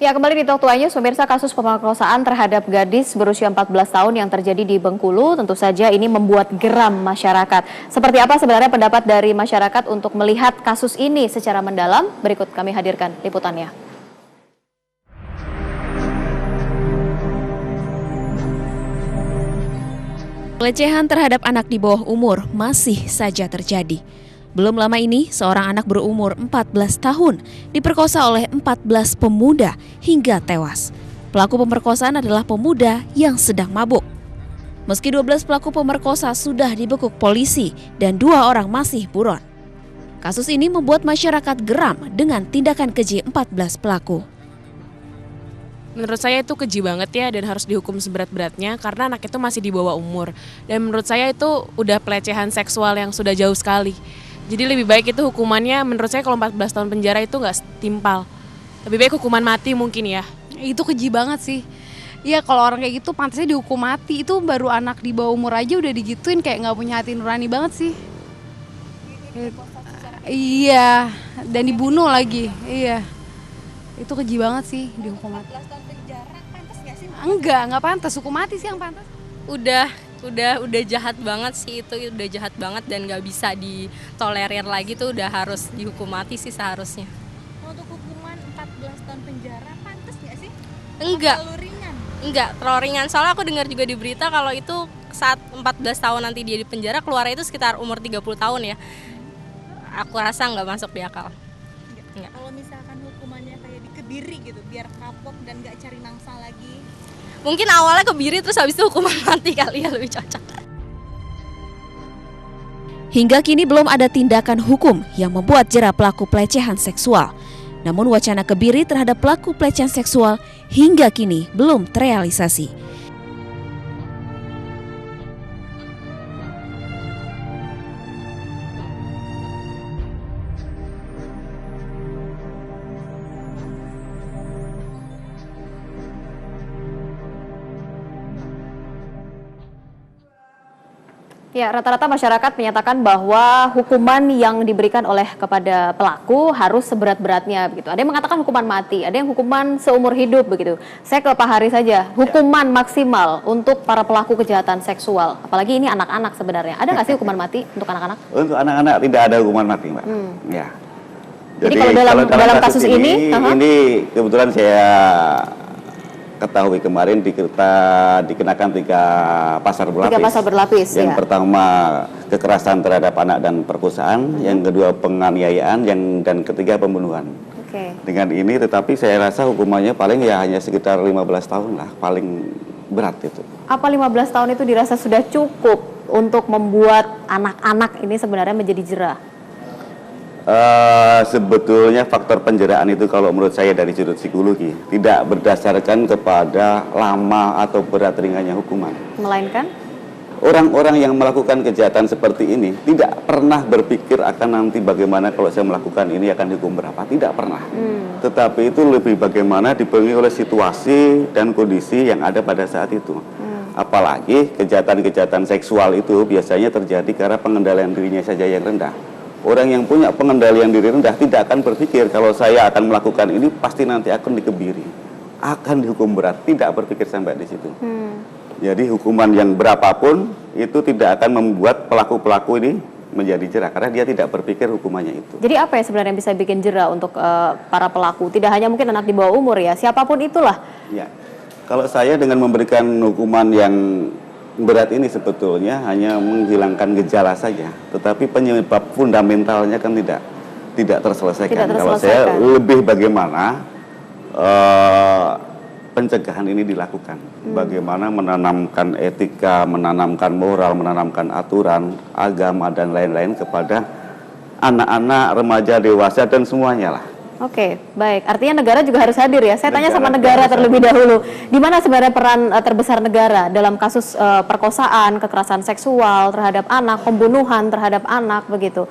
Ya, kembali di Talk to News, pemirsa, kasus pemerkosaan terhadap gadis berusia 14 tahun yang terjadi di Bengkulu tentu saja ini membuat geram masyarakat. Seperti apa sebenarnya pendapat dari masyarakat untuk melihat kasus ini secara mendalam? Berikut kami hadirkan liputannya. Pelecehan terhadap anak di bawah umur masih saja terjadi. Belum lama ini, seorang anak berumur 14 tahun diperkosa oleh 14 pemuda hingga tewas. Pelaku pemerkosaan adalah pemuda yang sedang mabuk. Meski 12 pelaku pemerkosa sudah dibekuk polisi dan 2 orang masih buron. Kasus ini membuat masyarakat geram dengan tindakan keji 14 pelaku. Menurut saya itu keji banget ya dan harus dihukum seberat-beratnya karena anak itu masih di bawah umur. Dan menurut saya itu udah pelecehan seksual yang sudah jauh sekali. Jadi lebih baik itu hukumannya, menurut saya kalau 14 tahun penjara itu nggak setimpal. Lebih baik hukuman mati mungkin ya. Itu keji banget sih. Iya, kalau orang kayak gitu pantasnya dihukum mati. Itu baru anak di bawah umur aja udah digituin, kayak nggak punya hati nurani banget sih. Iya, dan dibunuh lagi. Iya. Itu keji banget sih dihukum mati. 14 tahun penjara pantas nggak sih? Nggak pantas, hukum mati sih yang pantas. Udah jahat banget sih, itu udah jahat banget dan nggak bisa ditolerir lagi, tuh udah harus dihukum mati sih seharusnya. Untuk hukuman 14 tahun penjara pantas nggak sih? Enggak, Terlalu ringan. terlalu ringan. Soalnya aku dengar juga di berita kalau itu saat 14 tahun nanti dia di penjara, keluar itu sekitar umur 30 tahun ya. Aku rasa nggak masuk di akal. Enggak. Kalau misalkan hukumannya kayak dikebiri gitu, biar kapok dan nggak cari nangsa lagi. Mungkin awalnya kebiri terus habis itu hukuman mati kali ya, lebih cocok. Hingga kini belum ada tindakan hukum yang membuat jera pelaku pelecehan seksual. Namun wacana kebiri terhadap pelaku pelecehan seksual hingga kini belum terrealisasi. Ya, rata-rata masyarakat menyatakan bahwa hukuman yang diberikan oleh kepada pelaku harus seberat-beratnya begitu. Ada yang mengatakan hukuman mati, ada yang hukuman seumur hidup begitu. Saya ke Pak Hari saja, hukuman maksimal untuk para pelaku kejahatan seksual, apalagi ini anak-anak sebenarnya. Ada nggak sih hukuman mati untuk anak-anak? Untuk anak-anak tidak ada hukuman mati, Mbak. Ya. Jadi kalau dalam kasus ini kebetulan saya ketahui kemarin dikenakan 3 pasal berlapis. 3 pasal berlapis. Yang ya. pertama kekerasan terhadap anak dan perkosaan, yang kedua penganiayaan, dan ketiga pembunuhan. Oke. Dengan ini, tetapi saya rasa hukumannya paling ya hanya sekitar 15 tahun lah, paling berat itu. Apa 15 tahun itu dirasa sudah cukup untuk membuat anak-anak ini sebenarnya menjadi jera? Sebetulnya faktor penjeraan itu kalau menurut saya dari sudut psikologi tidak berdasarkan kepada lama atau berat ringannya hukuman, Melainkan? orang-orang yang melakukan kejahatan seperti ini tidak pernah berpikir akan nanti bagaimana kalau saya melakukan ini akan dihukum berapa, tidak pernah. Tetapi itu lebih bagaimana dipengaruhi oleh situasi dan kondisi yang ada pada saat itu. Apalagi kejahatan-kejahatan seksual itu biasanya terjadi karena pengendalian dirinya saja yang rendah. Orang yang punya pengendalian diri rendah tidak akan berpikir kalau saya akan melakukan ini pasti nanti akan dikebiri, akan dihukum berat, tidak berpikir sampai di situ. Jadi hukuman yang berapapun itu tidak akan membuat pelaku-pelaku ini menjadi jera karena dia tidak berpikir hukumannya itu. Jadi apa yang sebenarnya bisa bikin jera untuk para pelaku? Tidak hanya mungkin anak di bawah umur ya, siapapun itulah. Ya, kalau saya dengan memberikan hukuman yang berat ini sebetulnya hanya menghilangkan gejala saja, tetapi penyebab fundamentalnya kan tidak terselesaikan. Kalau saya lebih bagaimana pencegahan ini dilakukan, bagaimana menanamkan etika, menanamkan moral, menanamkan aturan, agama dan lain-lain kepada anak-anak, remaja, dewasa dan semuanya lah. Oke, baik. Artinya negara juga harus hadir ya. Saya tanya sama negara terlebih dahulu. Di mana sebenarnya peran terbesar negara dalam kasus perkosaan, kekerasan seksual terhadap anak, pembunuhan terhadap anak begitu?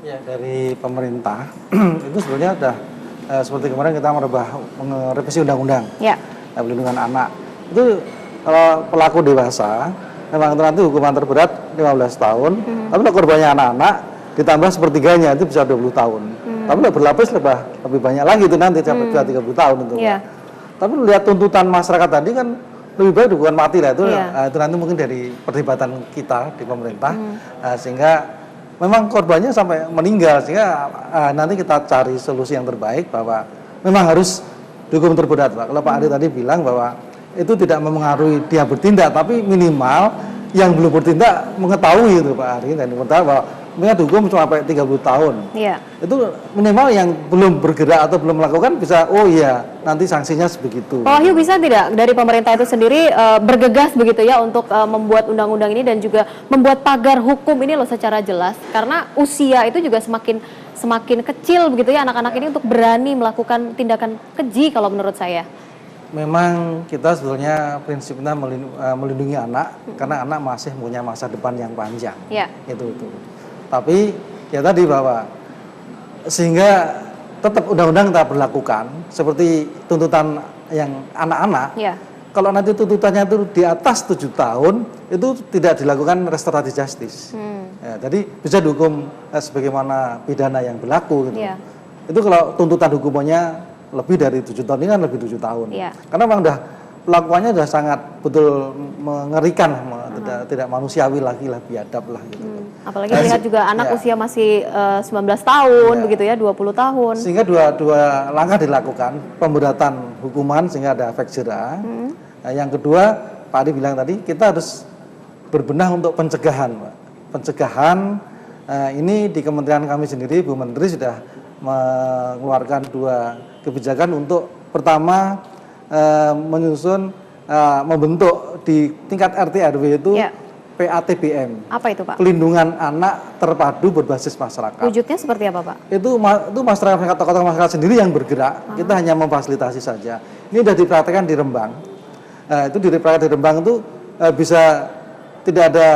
Ya, dari pemerintah itu sebenarnya sudah seperti kemarin kita merevisi undang-undang perlindungan anak. Itu kalau pelaku dewasa memang nanti hukuman terberat 15 tahun, tapi kalau korbannya anak-anak ditambah sepertiganya itu bisa 20 tahun. Tapi berlapis lebih banyak lagi itu nanti sampai 30 tahun itu. Tapi lihat tuntutan masyarakat tadi kan lebih baik hukuman mati lah itu. Itu nanti mungkin dari perdebatan kita di pemerintah sehingga memang korbannya sampai meninggal sehingga nanti kita cari solusi yang terbaik bahwa memang harus dihukum terberat, Pak. Kalau Pak Ari tadi bilang bahwa itu tidak mempengaruhi dia bertindak, tapi minimal yang belum bertindak mengetahui itu Pak Ari dan mengetahui bahwa mereka dihukum cuma sampai 30 tahun. Itu minimal yang belum bergerak atau belum melakukan bisa, oh iya nanti sanksinya sebegitu. Pak Wahyu, bisa tidak dari pemerintah itu sendiri bergegas begitu ya untuk membuat undang-undang ini dan juga membuat pagar hukum ini loh secara jelas, karena usia itu juga semakin kecil begitu ya anak-anak ini untuk berani melakukan tindakan keji kalau menurut saya. Memang kita sebetulnya prinsipnya melindungi anak karena anak masih punya masa depan yang panjang. Itu. Tapi ya tadi bahwa sehingga tetap undang-undang kita berlakukan seperti tuntutan yang anak-anak. Kalau nanti tuntutannya itu di atas 7 tahun itu tidak dilakukan restoratif justice. Jadi bisa dihukum sebagaimana pidana yang berlaku gitu. Itu kalau tuntutan hukumannya lebih dari 7 tahun, ini kan lebih 7 tahun. Karena memang pelakuannya sudah sangat betul mengerikan, tidak manusiawi lagi lah, biadab lah gitu. Apalagi lihat juga anak usia masih 19 tahun begitu ya, 20 tahun. Sehingga dua langkah dilakukan, pemberatan hukuman sehingga ada efek jera. Yang kedua, Pak Adi bilang tadi, kita harus berbenah untuk pencegahan, Pak. Pencegahan ini di kementerian kami sendiri, Bu Menteri sudah mengeluarkan 2 kebijakan untuk pertama menyusun membentuk di tingkat RT RW itu PATBM. Apa itu Pak? Pelindungan anak terpadu berbasis masyarakat. Wujudnya seperti apa Pak? Itu masyarakat, tokoh-tokoh masyarakat sendiri yang bergerak. Kita hanya memfasilitasi saja. Ini sudah dipraktekkan di Rembang. Itu dipraktekkan di Rembang itu bisa tidak ada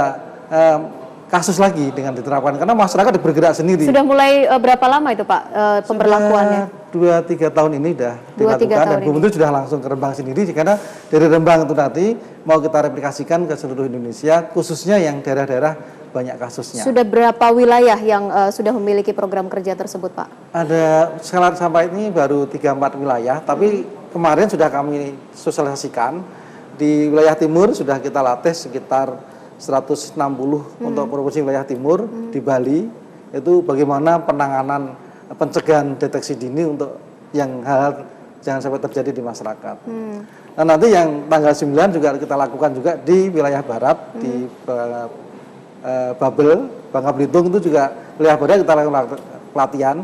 kasus lagi dengan diterapkan karena masyarakat bergerak sendiri. Sudah mulai berapa lama itu Pak pemberlakuannya? 2-3 tahun ini sudah dilakukan dan Bu Menteri sudah langsung ke Rembang sendiri karena dari Rembang itu nanti mau kita replikasikan ke seluruh Indonesia khususnya yang daerah-daerah banyak kasusnya. Sudah berapa wilayah yang sudah memiliki program kerja tersebut Pak? Ada sekarang sampai ini baru 3-4 wilayah tapi kemarin sudah kami sosialisasikan di wilayah timur sudah kita latih sekitar 160 untuk provinsi wilayah timur di Bali itu bagaimana penanganan pencegahan deteksi dini untuk yang hal-hal jangan sampai terjadi di masyarakat. Nah nanti yang tanggal 9 juga kita lakukan juga di wilayah barat di Babel, Bangka Belitung itu juga wilayah barat kita lakukan pelatihan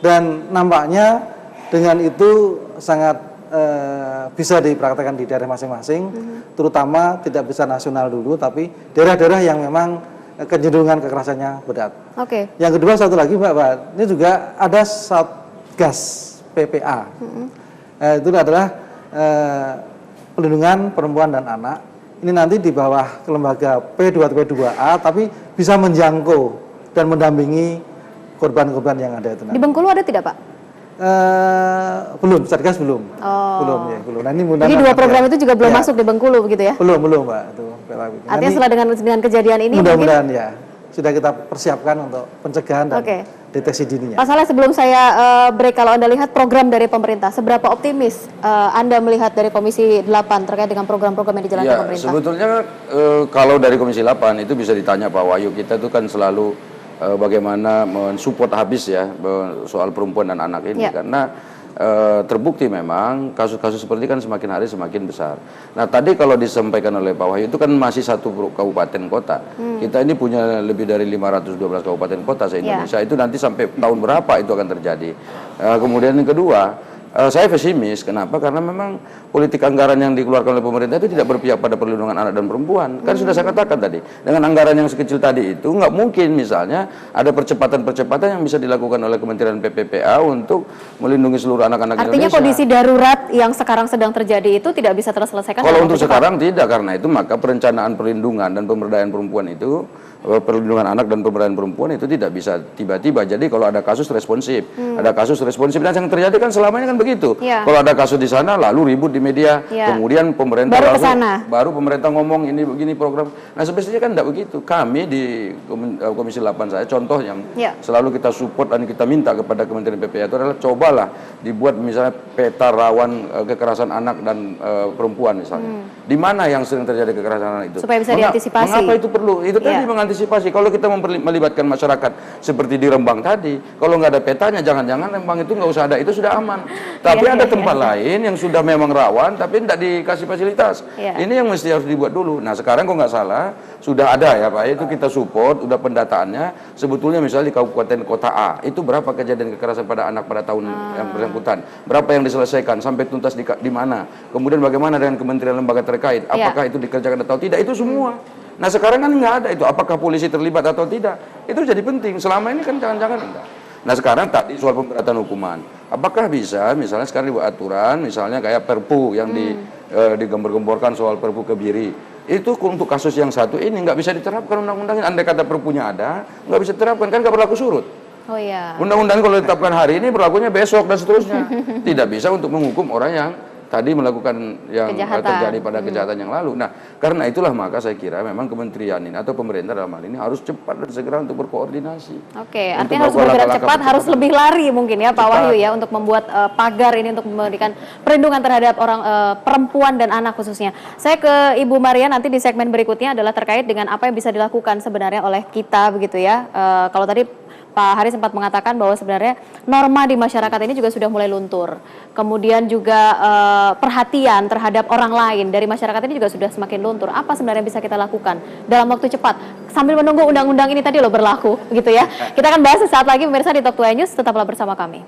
dan nampaknya dengan itu sangat bisa dipraktekkan di daerah masing-masing, terutama tidak bisa nasional dulu, tapi daerah-daerah yang memang kecenderungan kekerasannya berat. Yang kedua satu lagi Mbak, ini juga ada Satgas PPA. Itu adalah pelindungan perempuan dan anak. Ini nanti di bawah lembaga P2P2A, tapi bisa menjangkau dan mendampingi korban-korban yang ada itu. Di Bengkulu ada tidak Pak? Belum, Satgas belum. Belum. Nah, ini jadi 2 program itu juga belum masuk di Bengkulu begitu ya? Belum Mbak. Artinya setelah dengan kejadian ini mudah-mudahan ya sudah kita persiapkan untuk pencegahan dan deteksi dininya. Pak Saleh, sebelum saya break, kalau Anda lihat program dari pemerintah, seberapa optimis Anda melihat dari Komisi 8 terkait dengan program-program yang dijalankan pemerintah? Sebetulnya kalau dari Komisi 8 itu bisa ditanya Pak Wahyu, kita itu kan selalu bagaimana mensupport habis ya soal perempuan dan anak ini karena terbukti memang kasus-kasus seperti kan semakin hari semakin besar. Nah tadi kalau disampaikan oleh Pak Wahyu itu kan masih 1 kabupaten kota. Kita ini punya lebih dari 512 kabupaten kota se-Indonesia. Itu nanti sampai tahun berapa itu akan terjadi. Kemudian yang kedua, saya pesimis. Kenapa? Karena memang politik anggaran yang dikeluarkan oleh pemerintah itu tidak berpihak pada perlindungan anak dan perempuan. Kan sudah saya katakan tadi, dengan anggaran yang sekecil tadi itu nggak mungkin misalnya ada percepatan-percepatan yang bisa dilakukan oleh Kementerian PPPA untuk melindungi seluruh anak-anak Indonesia. Artinya kondisi darurat yang sekarang sedang terjadi itu tidak bisa terselesaikan? Kalau untuk sekarang tidak, karena itu maka perencanaan perlindungan dan pemberdayaan perempuan itu, perlindungan anak dan pemberdayaan perempuan itu tidak bisa tiba-tiba. Jadi kalau ada kasus responsif, ada kasus responsif dan yang terjadi kan selama ini kan begitu. Ya. Kalau ada kasus di sana lalu ribut di media, Ya. kemudian pemerintah Baru lalu kesana. baru pemerintah ngomong ini begini program. Nah sebenarnya kan tidak begitu. Kami di Komisi 8 saya contoh yang Ya. selalu kita support dan kita minta kepada Kementerian PPA itu adalah cobalah dibuat misalnya peta rawan kekerasan anak dan perempuan misalnya. Di mana yang sering terjadi kekerasan anak itu? Supaya bisa diantisipasi. Mengapa itu perlu? Itu tadi Ya. mengantisipasi. Kalau kita melibatkan masyarakat seperti di Rembang tadi, kalau nggak ada petanya, jangan-jangan Rembang itu nggak usah ada, itu sudah aman. Tapi ada tempat lain yang sudah memang rawan, tapi tidak dikasih fasilitas. Ya. Ini yang mesti harus dibuat dulu. Nah sekarang kalau nggak salah sudah ada ya Pak, itu kita support, udah pendataannya. Sebetulnya misalnya di kabupaten kota A, itu berapa kejadian kekerasan pada anak pada tahun yang bersangkutan, berapa yang diselesaikan, sampai tuntas di mana, kemudian bagaimana dengan kementerian lembaga terkait, apakah itu dikerjakan atau tidak, itu semua. Nah sekarang kan nggak ada itu, apakah polisi terlibat atau tidak, itu jadi penting. Selama ini kan jangan-jangan enggak. Nah sekarang tadi soal pemberatan hukuman, apakah bisa misalnya sekarang dibuat aturan, misalnya kayak Perpu yang digembar-gemborkan soal Perpu Kebiri, itu untuk kasus yang satu ini nggak bisa diterapkan undang-undangnya. Andai kata Perpunya ada, nggak bisa diterapkan, kan nggak berlaku surut. Oh iya. Undang-undang kalau ditetapkan hari ini berlakunya besok dan seterusnya. Tidak bisa untuk menghukum orang yang tadi melakukan yang Kejahatan. terjadi pada kejahatan yang lalu. Nah, karena itulah maka saya kira memang kementerian ini atau pemerintah dalam hal ini harus cepat dan segera untuk berkoordinasi. Oke, Untuk artinya harus melakukan bergerak langkah-langkah cepat, harus percepatan. lebih lari mungkin ya Pak Cepat. Wahyu ya untuk membuat pagar ini untuk memberikan perlindungan terhadap orang perempuan dan anak khususnya. Saya ke Ibu Maria nanti di segmen berikutnya adalah terkait dengan apa yang bisa dilakukan sebenarnya oleh kita begitu ya. Kalau tadi Pak Hari sempat mengatakan bahwa sebenarnya norma di masyarakat ini juga sudah mulai luntur. Kemudian juga perhatian terhadap orang lain dari masyarakat ini juga sudah semakin luntur. Apa sebenarnya bisa kita lakukan dalam waktu cepat sambil menunggu undang-undang ini tadi loh berlaku gitu ya. Kita akan bahas sesaat lagi pemirsa di Talk 2 News, tetaplah bersama kami.